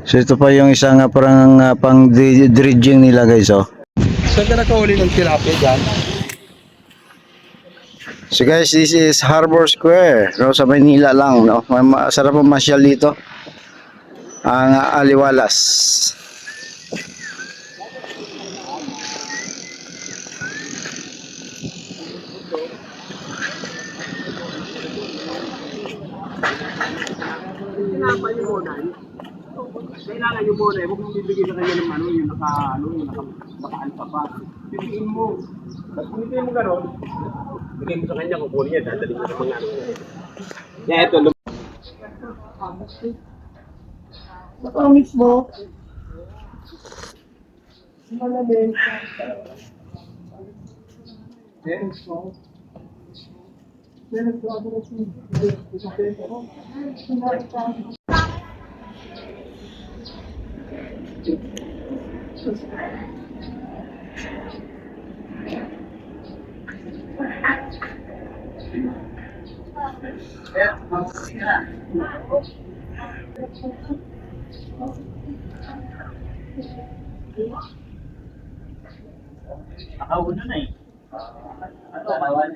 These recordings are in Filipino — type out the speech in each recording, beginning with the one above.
So ito pa yung isang parang pang dredging nila guys oh. Saan ka nakahuli ng tilapia dyan? So guys, this is Harbor Square, no, sa Manila lang, no. Masarap mamasyal dito. Ang Aliwalas. Tinapay yung muna. Kailangan yung muna. Huwag mong bibigyan sa kanya ng yung nakaalpa pa. Bibigyan mo. Pag bibigyan mo gano'n, bigyan mo sa kanya kung kunin niya, dadalhin mo sa mga ano. Yeah, ito. Pangit mo. Malamig. Nakauno na eh. Ano, kawan?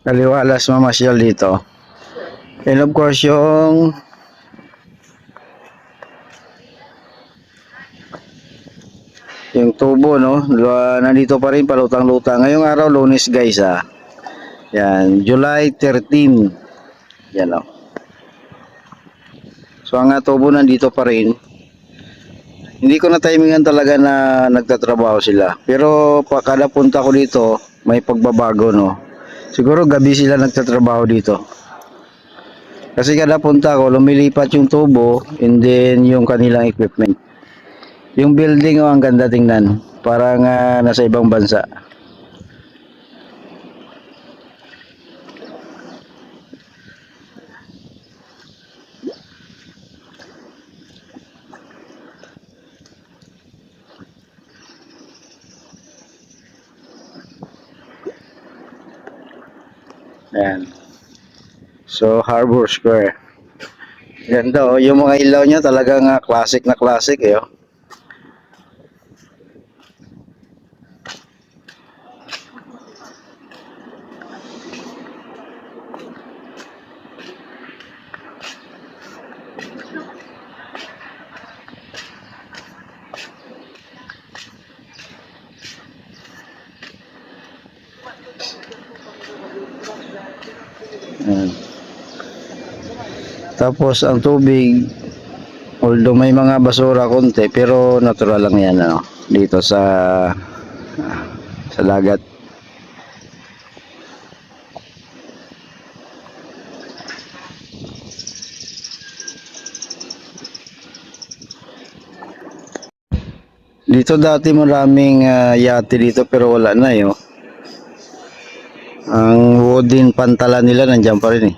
Aliwalas mamasyal dito. And of course yung tubo no, nandito pa rin palutang-lutang. Ngayong araw Lunes guys ah. Yan, July 13. Yan oh. So ang tubo nandito pa rin. Hindi ko na timingan talaga na nagtatrabaho sila. Pero kada punta ko dito, may pagbabago no. Siguro gabi sila nagtatrabaho dito. Kasi kada punta ko, lumilipat yung tubo and then yung kanilang equipment. Yung building oh, ang ganda tingnan. Parang nasa ibang bansa. Ayan. So, Harbor Square. Ganda oh. Yung mga ilaw niya talagang classic na classic eh oh. Ayan. Tapos ang tubig, although may mga basura konti, pero natural lang yan ano, dito sa dagat. Dito dati maraming yate dito pero wala na eh oh. Ang wooden pantalan nila nandiyan pa rin eh.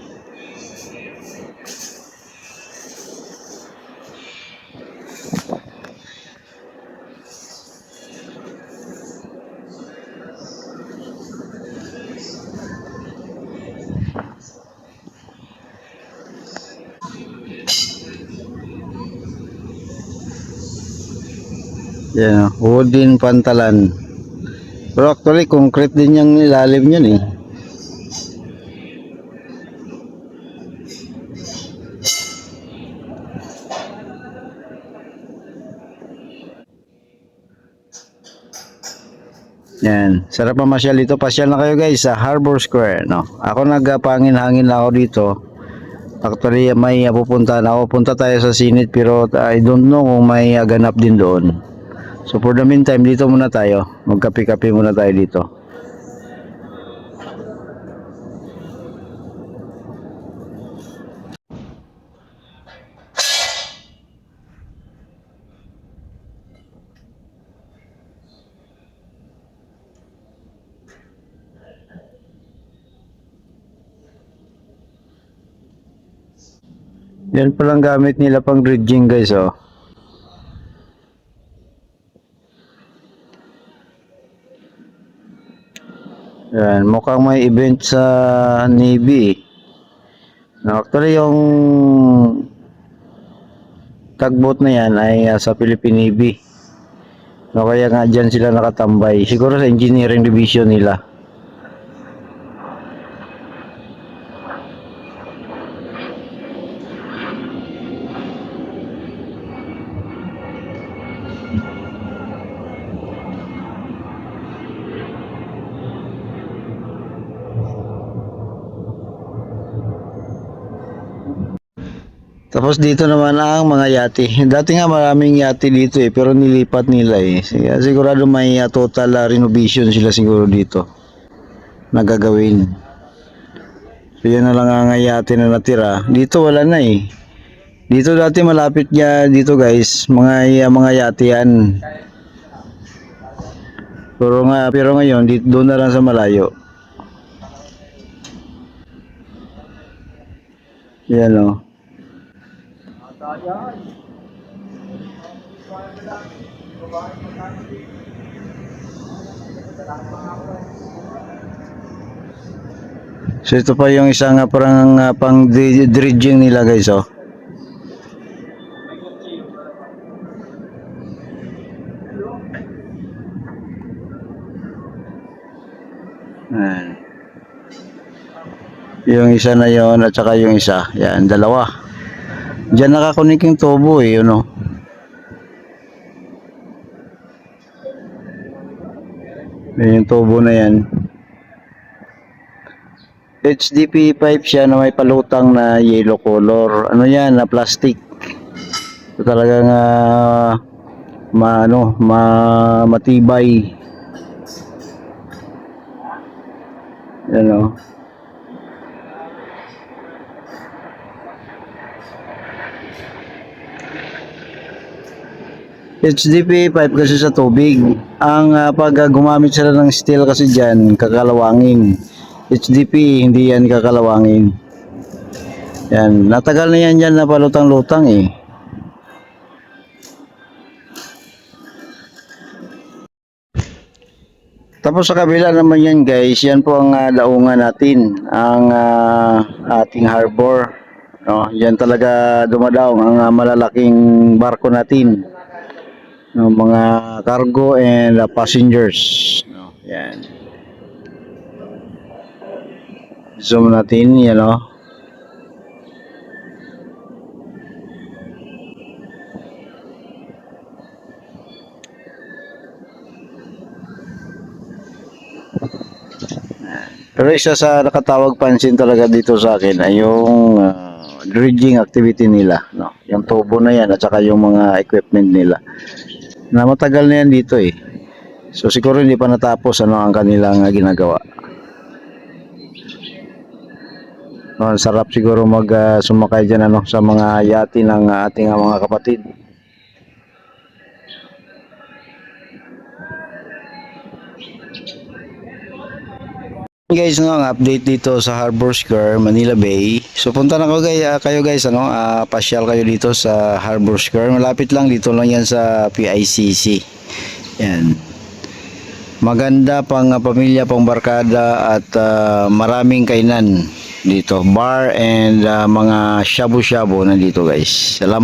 Yan, wooden pantalan. Pero actually, concrete din yung ilalim yan eh. Yan, sarap mamasyal dito. Pasyal na kayo guys sa Harbor Square, no. Ako nagpangin-hangin lang ako dito. Actually, may pupuntahan ako. Punta tayo sa Sinit pero I don't know kung may ganap din doon. So for the meantime, dito muna tayo. Magkape-kape muna tayo dito. Yan palang gamit nila pang dredging guys, oh. Yan, mukhang may event sa Navy. Actually, yung tugboat na yan ay sa Philippine Navy. No, kaya nga dyan sila nakatambay. Siguro sa engineering division nila. Tapos dito naman ang mga yate. Dati nga maraming yate dito pero nilipat nila Kaya sigurado may total renovation sila siguro dito na gagawin. So yan na lang ang yate na natira. Dito wala na Dito dati malapit niya dito guys, mga yate yan. Pero ngayon dito doon na lang sa malayo. Yan o. So ito pa yung isang parang pang dredging nila guys, oh. Ayan. Yung isa na yon at saka yung isa. Yan, dalawa. Diyan nakakunik yung tubo yun oh. Yan yung tubo na yan. HDP pipe siya na may palutang na yellow color. Ano yan, na plastic. So, talagang matibay. Yan o. HDP pipe kasi sa tubig. Ang pag gumamit sila ng steel kasi dyan, kakalawangin. HDP, hindi yan kakalawangin. Yan, natagal na yan dyan na palutang-lutang Tapos sa kabila naman yan guys, yan po ang daungan natin, ang ating harbor. No, yan talaga dumadaong ang malalaking barko natin. No, mga cargo and passengers. No, yan. Zoom natin, yan o. Pero isa sa nakatawag pansin talaga dito sa akin ay yung dredging activity nila, no? Yung tubo na yan at saka yung mga equipment nila. Na matagal na yan dito So siguro hindi pa natapos ang kanilang ginagawa. No, sarap siguro sumakay dyan sa mga yate ng ating mga kapatid. Guys, ang update dito sa Harbor Square, Manila Bay. So punta na kayo guys, pasyal kayo dito sa Harbor Square. Malapit lang dito lang yan sa PICC. Yan. Maganda pang pamilya, pang barkada at maraming kainan dito. Bar and mga shabu-shabu nandito guys. Salamat.